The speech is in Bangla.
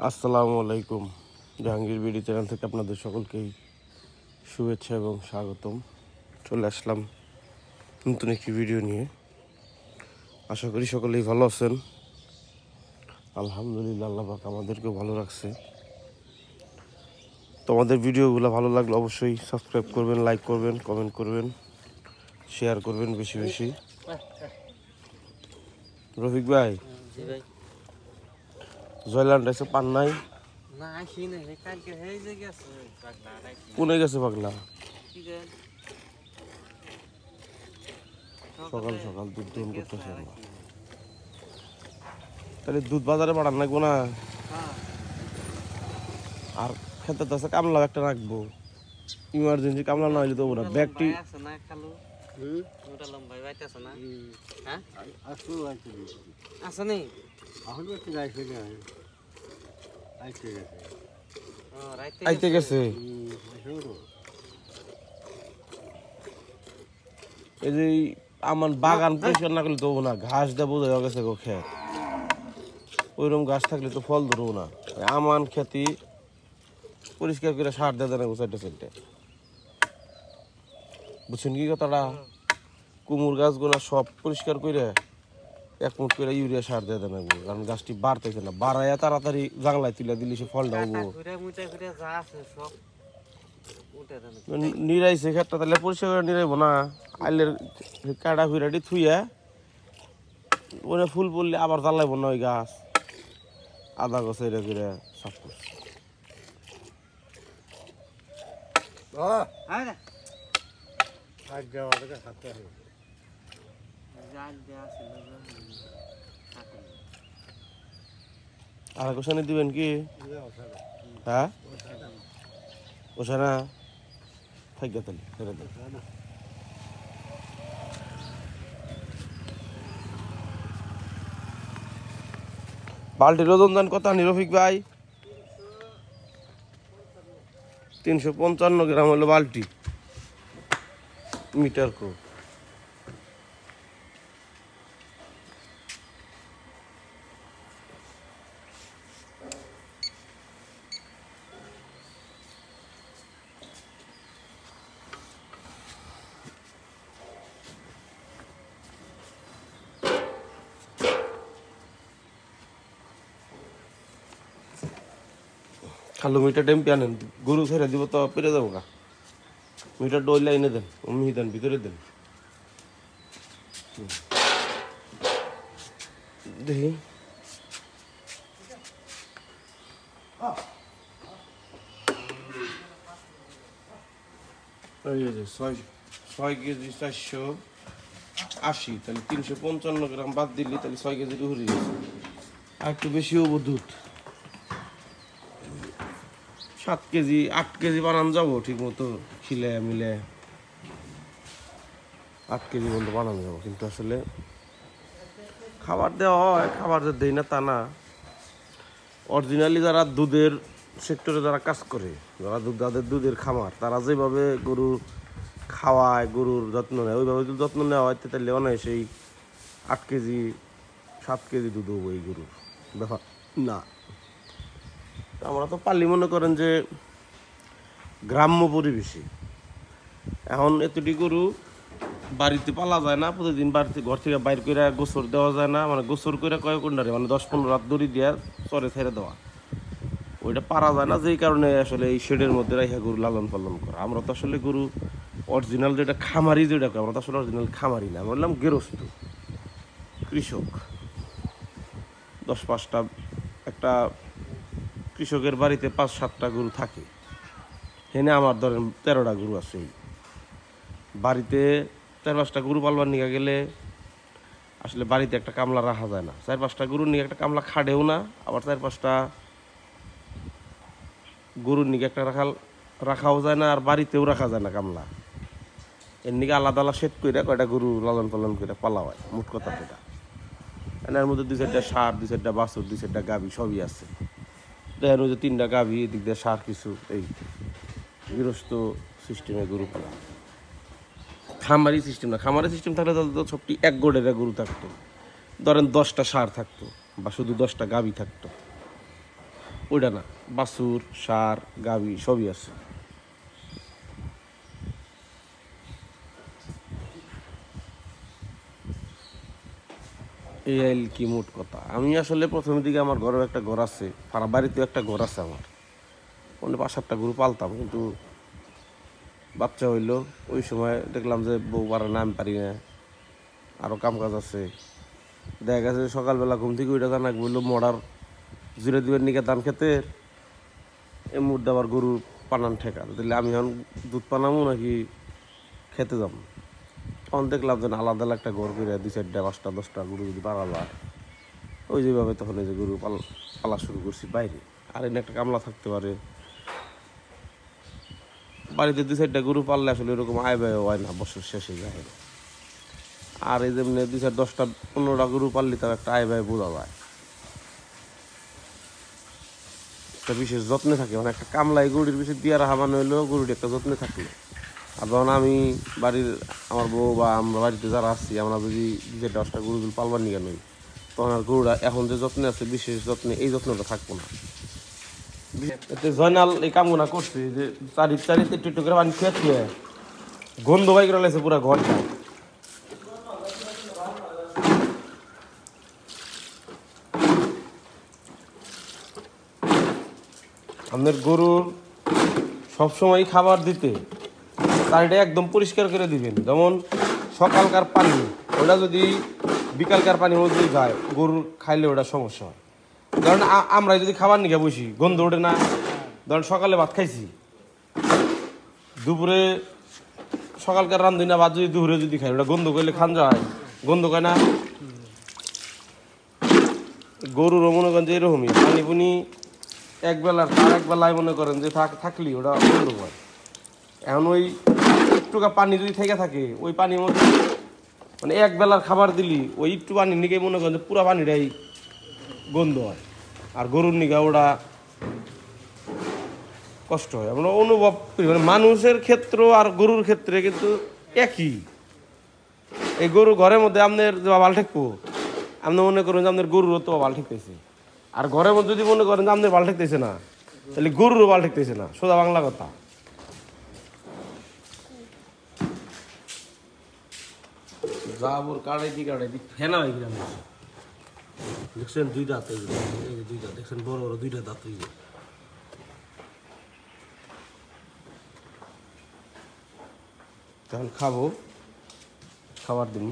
আসসালামু আলাইকুম। জাহাঙ্গীর বিডি চ্যানেল থেকে আপনাদের সকলকেই শুভেচ্ছা এবং স্বাগতম। চলে আসলাম নতুন একটি ভিডিও নিয়ে। আশা করি সকলেই ভালো আছেন। আলহামদুলিল্লাহ, আল্লাহ পাক আমাদেরকেও ভালো রাখছে। তোমাদের ভিডিওগুলো ভালো লাগলে অবশ্যই সাবস্ক্রাইব করবেন, লাইক করবেন, কমেন্ট করবেন, শেয়ার করবেন বেশি বেশি। রফিক ভাই, জয়লান্ড এসে পান নাই? কোনে গেছে পাগলা? সকাল সকাল দুধ দহন করতেছে। তাহলে দুধ বাজারে পাঠান লাগবো না? আর খেতে তো আছে, কামলা একটা রাখবো। ইমার্জেন্সি কামলা না হইলে তো না। ব্যাগটি আইতে গেছে। এই যে আমার বাগান পরিষ্কার না করলে তো না, ঘাস দেবো হয়ে গেছে গো খেত। ওইরকম গাছ থাকলে তো ফল ধরবো না। আমান খেতি পরিষ্কার করে সার দিয়ে দেন সাইডে সাইডে, বুঝছেন কি কথাটা? কুমড় গাছগুলো সব পরিষ্কার করে এক মুঠ করে ইউরিয়া সার দিয়ে দেন, কারণ গাছটি বাড়তেছে না। বাড়াইয়া তাড়াতাড়ি জাংলায় তুলে দিলে সে ফলটা হবো। নিরাইছে খেতটা, তাহলে পরিষ্কার করে নিরাইবো না? আইলের কাটা ফিরাটি থুইয়া ওরা ফুল পড়লে আবার জ্বালাইব না ওই গাছ। আধা গাছ এরা করে সাফ করছে। আর কোশানি দিবেন কি? হ্যাঁ, ওশানা থাকবে তাহলে ছেড়ে দেন। বাল্টির ওজন দেন কত আনি রফিক ভাই? 355 গ্রাম হলো বাল্টি, মিটার কো। খালু মিটার টেম্পি আনেন, গরু ছেড়ে দিব তো পেরে যাবো গা। মিটার ডোল লাইনে দেন, অমনি দেন, ভিতরে দেন। দেখি ছয় কেজি 480, তাহলে 355 গ্রাম বাদ দিলি তাহলে 6 কেজি হয়ে গেছে। আর একটু বেশি হবো দুধ। 7 কেজি 8 কেজি বানানো যাবো ঠিক মতো, খিলে মিলে 8 কেজি পর্যন্ত বানানো যাবো। কিন্তু আসলে খাবার দেওয়া হয়, খাবার যে দেয় না তা না। অরিজিনালি যারা দুধের সেক্টরে যারা কাজ করে, যাদের দুধের খামার, তারা যেভাবে গরু খাওয়ায়, গরুর যত্ন নেয়, ওইভাবে যদি যত্ন নেওয়া হয় তাহলে অনায়াসেই 8 কেজি 7 কেজি দুধ হবো এই গরুর ব্যাপার না। আমরা তো পারলি মনে করেন যে গ্রাম্য পরিবেশে এখন এতটি গরু বাড়িতে পালা যায় না। প্রতিদিন বাড়িতে ঘর থেকে বাইর করে গোসর দেওয়া যায় না, মানে গোসর করে কয়েক ঘন্টারে, মানে 10-15 রাত দড়ি দিয়ে চরে ছেড়ে দেওয়া, ওইটা পারা যায় না। যেই কারণে আসলে এই শেডের মধ্যে রাইখা গরু লালন পালন করা। আমরা তো আসলে গরু অরিজিনাল যেটা খামারি, যেটা আমরা তো আসলে অরিজিনাল খামারি না, আমরা বললাম গেরস্ত কৃষক। 10-5টা একটা কৃষকের বাড়িতে 5-7টা গরু থাকে। হেনে আমার ধরেন 13টা গরু আছে। বাড়িতে 4-5টা গরু পালবার নিয়ে গেলে আসলে বাড়িতে একটা কামলা রাখা যায় না। 4-5টা গরুর নিয়ে একটা কামলা খাড়েও না, আবার 4-5টা গরুর নিয়ে একটা রাখাও যায় না, আর বাড়িতেও রাখা যায় না কামলা। এর নিকে আলাদা আলাদা সেট করে কয়টা গরু লালন পালন করে পালা হয়, মোট কথা সেটা। এর মধ্যে 2-4টা ষাঁড়, 2-4টা বাছুর, 2-4টা গাভী সবই আছে। দেখেন ওই যে 3টা গাভী, এদিক দিয়ে ষাঁড় কিছু। এই গৃহস্থ সিস্টেমে গরু পালা, খামারি সিস্টেম না। খামারি সিস্টেম থাকলে তাহলে তো সবটি এক গোড়ের গরু থাকতো, ধরেন 10টা ষাঁড় থাকতো, বা শুধু 10টা গাভী থাকতো। ওইটা না, বাছুর সার গাভী সবই আছে। এই আইল কি মোট কথা। আমি আসলে প্রথমের দিকে আমার ঘরেও একটা ঘর আছে, পাড়া বাড়িতেও একটা ঘর আছে আমার, অন্য 5-7টা গরু পালতাম, কিন্তু বাচ্চা হইলো ওই সময় দেখলাম যে বউ পারে না, আমি পারি না, আরও কাম কাজ আছে। দেখা গেছে সকালবেলা ঘুম থেকে ওইটা জানা বললো মরার জুড়ে দিবেন নিকে ধান খেতে, এই মুহূর্তে আবার গরু পানান ঠেকা দিলে আমি এখন দুধ পানামো নাকি খেতে যাব। তখন দেখলাম যে আলাদা একটা ঘর করে 2-4টা 5টা 10টা গরু যদি পালা যায়, ওই যেভাবে তখন এই যে গরু পালা শুরু করছি বাইরে। আর এনে একটা কামলা থাকতে পারে, বাড়িতে 2-4টা গরু পাললে আসলে এরকম আয় ব্যয় হয় না, বছর শেষে যায়। আর এই যেমনি 2-4 10টা 15টা গরু পাললে তার একটা আয় ব্যয় বোঝা যায়, একটা বিশেষ যত্নে থাকে। মানে একটা কামলা এই গরুর বিশেষ দিয়ে রাখা মানে হইলেও গরুটি একটা যত্নে থাকলো। আর যখন আমি বাড়ির আমার বউ বা আমরা বাড়িতে যারা আসছি, আমরা যদি 2-4 10টা গরুগুলো পালবার নিয়ে নই, তখন আর গরুটা এখন যে যত্নে আছে বিশেষ যত্নে এই যত্নটা থাকবো না। এতে জয়নাল এই কামগুলা করছে যে চারিতে একটু একটু করে পানি খেয়ে গন্ধ বাই করে লাগছে পুরা ঘরটা। আপনার গরুর সবসময় খাবার দিতে চারিটা একদম পরিষ্কার করে দিবেন। যেমন সকালকার পানি ওটা যদি বিকালকার পানির মধ্যে যায়, গরুর খাইলে ওটা সমস্যা হয়। কারণ আমরা যদি খাবার নিয়ে বসি গন্ধ ওঠে না। ধরেন সকালে ভাত খাইছি, দুপুরে সকালকার রান্ধনা ভাত যদি দুপুরে যদি খাই, ওটা গন্ধ করলে খান যায়, গন্ধ খায় না। গরুরও মনে করেন যে এরকমই পানি পুনি একবেলার তার একবেলায় মনে করেন যে থাকলি ওটা গন্ধ হয়। এখন ওই একটুকা পানি যদি থেকে থাকে ওই পানির মধ্যে, মানে এক বেলার খাবার দিলি ওই একটু পানি নিকে মনে করেন যে পুরা পানিটাই গন্ধ হয়। আর গরুর নিকা ওটা কষ্ট হয়, আমরা অনুভব করি। মানে মানুষের ক্ষেত্র আর গরুর ক্ষেত্রে কিন্তু একই। এই গরু ঘরের মধ্যে আপনার যে বাল ঠেকবো, আপনি মনে করেন যে আপনার গরুরও তো বাল ঠেকতেছে। আর ঘরের মধ্যে যদি মনে করেন যে আপনার বাল ঠেকতেছে না, তাহলে গরুরও বাল ঠেকতেছে না, সোজা বাংলা কথা। জাবর কাড়াই দি ফেনা হয়ে গেলাম। দেখছেন 2 দাঁত, এই 2 দাঁত দেখছেন, বড় বড় 2টা দাঁত। তখন খাবো, খাবার দিন।